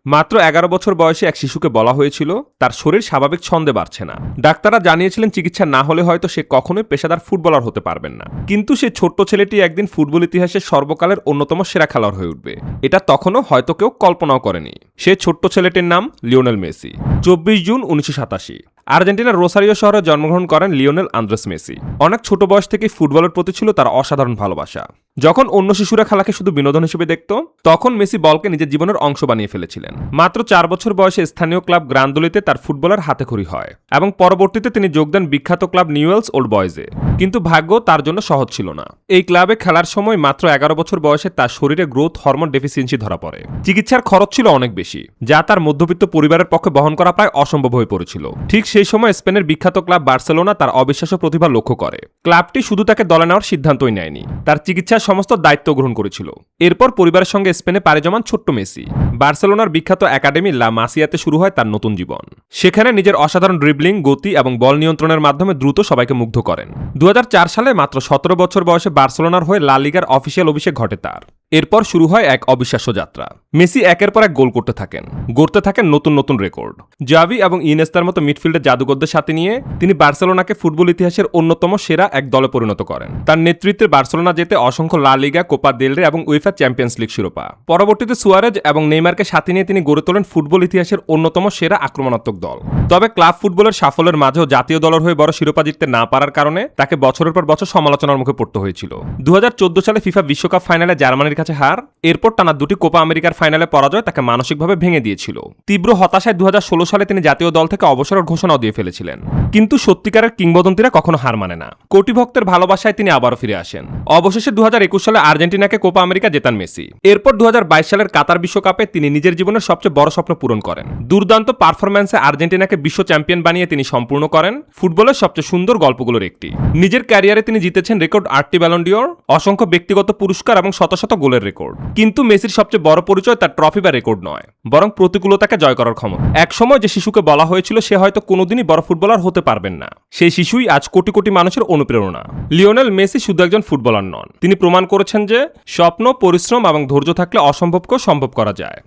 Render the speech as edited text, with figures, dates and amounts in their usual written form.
মাত্র ১১ বছর বয়সে এক শিশুকে বলা হয়েছিল তার শরীর স্বাভাবিক ছন্দে বাড়ছে না। ডাক্তাররা জানিয়েছিলেন চিকিৎসা না হলে হয়তো সে কখনোই পেশাদার ফুটবলার হতে পারবেন না। কিন্তু সেই ছোট্ট ছেলেটি একদিন ফুটবল ইতিহাসে সর্বকালের অন্যতম সেরা খেলোয়াড় হয়ে উঠবে, এটা তখনও হয়তো কেউ কল্পনাও করেনি। সেই ছোট্ট ছেলেটির নাম লিওনেল মেসি। ২৪ জুন ১৯৮৭ আর্জেন্টিনার রোসারিও শহরে জন্মগ্রহণ করেন লিওনেল আন্দ্রেস মেসি। অনেক ছোট বয়স থেকেই ফুটবলের প্রতি ছিল তার অসাধারণ ভালোবাসা। যখন অন্য শিশুরা খেলাকে শুধু বিনোদন হিসেবে দেখত, তখন মেসি বলকে নিজের জীবনের অংশ বানিয়ে ফেলেছিলেন। মাত্র ৪ বছর বয়সে স্থানীয় ক্লাব গ্রান্দোলিতে তার ফুটবলের হাতেখড়ি হয় এবং পরবর্তীতে তিনি যোগ দেন বিখ্যাত ক্লাব নিউয়েলস ওল্ড বয়েজে। কিন্তু ভাগ্য তার জন্য সহজ ছিল না। এই ক্লাবে খেলার সময় মাত্র ১১ বছর বয়সে তার শরীরে গ্রোথ হরমোন ডেফিসিয়েন্সি ধরা পড়ে। চিকিৎসার খরচ ছিল অনেক বেশি, যা তার মধ্যবিত্ত পরিবারের পক্ষে বহন করা প্রায় অসম্ভব হয়ে পড়েছিল। ঠিক সেই সময় স্পেনের বিখ্যাত ক্লাব বার্সেলোনা তার অবিশ্বাস্য প্রতিভা লক্ষ্য করে। ক্লাবটি শুধু তাকে দলে নেওয়ার সিদ্ধান্তই নেয়নি, তার চিকিৎসার সমস্ত দায়িত্ব গ্রহণ করেছিল। এরপর পরিবারের সঙ্গে স্পেনে পাড়ি জমান ছোট্ট মেসি বার্সেলোনার বিখ্যাত একাডেমি লা মাসিয়াতে শুরু হয় তার নতুন জীবন। সেখানে নিজের অসাধারণ ড্রিবলিং, গতি এবং বল নিয়ন্ত্রণের মাধ্যমে দ্রুত সবাইকে মুগ্ধ করেন। ২০০৪ সালে মাত্র ১৭ বছর বয়সে বার্সেলোনার হয়ে লা লিগার অফিসিয়াল অভিষেক ঘটে তার। এরপর শুরু হয় এক অবিশ্বাস্য যাত্রা। মেসি একের পর এক গোল করতে থাকেন, গড়তে থাকেন নতুন নতুন রেকর্ড। জাভি এবং ইনেস্তার মতো মিডফিল্ডের জাদুকরদের সাথে নিয়ে তিনি বার্সেলোনাকে ফুটবল ইতিহাসের অন্যতম সেরা এক দলে পরিণত করেন। তার নেতৃত্বে বার্সেলোনা জেতে অসংখ্য লা লিগা, কোপা দেল রে এবং উয়েফা চ্যাম্পিয়ন্স লিগ শিরোপা। পরবর্তীতে সুয়ারেজ এবং নেইমারকে সাথে নিয়ে তিনি গড়ে তোলেন ফুটবল ইতিহাসের অন্যতম সেরা আক্রমণাত্মক দল। তবে ক্লাব ফুটবলের সাফল্যের মাঝেও জাতীয় দলের হয়ে বড় শিরোপা জিততে না পারার কারণে তাকে বছরের পর বছর সমালোচনার মুখে পড়তে হয়েছিল। ২০১৪ সালে ফিফা বিশ্বকাপ ফাইনালে জার্মানির কাছে হার, এরপর টানা দুটি কোপা আমেরিকার ফাইনালে পরাজয় তাকে মানসিকভাবে ভেঙে দিয়েছিল। তীব্র হতাশায় ২০১৬ সালে তিনি জাতীয় দল থেকে অবসরের ঘোষণাও দিয়ে ফেলেছিলেন। কিন্তু সত্যিকারের কিংবদন্তিরা কখনো হার মানে না। কোটি ভক্তের ভালোবাসায় তিনি আবারও ফিরে আসেন। অবশেষে ২০২১ সালে আর্জেন্টিনাকে কোপা আমেরিকা জেতান মেসি। এরপর ২০২২ সালের কাতার বিশ্বকাপে তিনি নিজের জীবনের সবচেয়ে বড় স্বপ্ন পূরণ করেন। দুর্দান্ত পারফরম্যান্সে আর্জেন্টিনাকে বিশ্ব চ্যাম্পিয়ন বানিয়ে তিনি সম্পূর্ণ করেন ফুটবলের সবচেয়ে সুন্দর গল্পগুলোর একটি। নিজের ক্যারিয়ারে তিনি জিতেছেন রেকর্ড ৮টি ব্যালন ডিওর, অসংখ্য ব্যক্তিগত পুরস্কার এবং শত শত গোলের রেকর্ড। কিন্তু মেসির সবচেয়ে বড় পরিচয় তার ট্রফি বা রেকর্ড নয়, বরং প্রতিকূলতাকে জয় করার ক্ষমতা। এক সময় যে শিশুকে বলা হয়েছিল সে হয়তো কোনোদিনই বড় ফুটবলার হতে পারবেন না, সেই শিশুই আজ কোটি কোটি মানুষের অনুপ্রেরণা। লিওনেল মেসি শুধু একজন ফুটবলার নন, তিনি প্রমাণ করেছেন যে স্বপ্ন, পরিশ্রম এবং ধৈর্য থাকলে অসম্ভবকেও সম্ভব করা যায়।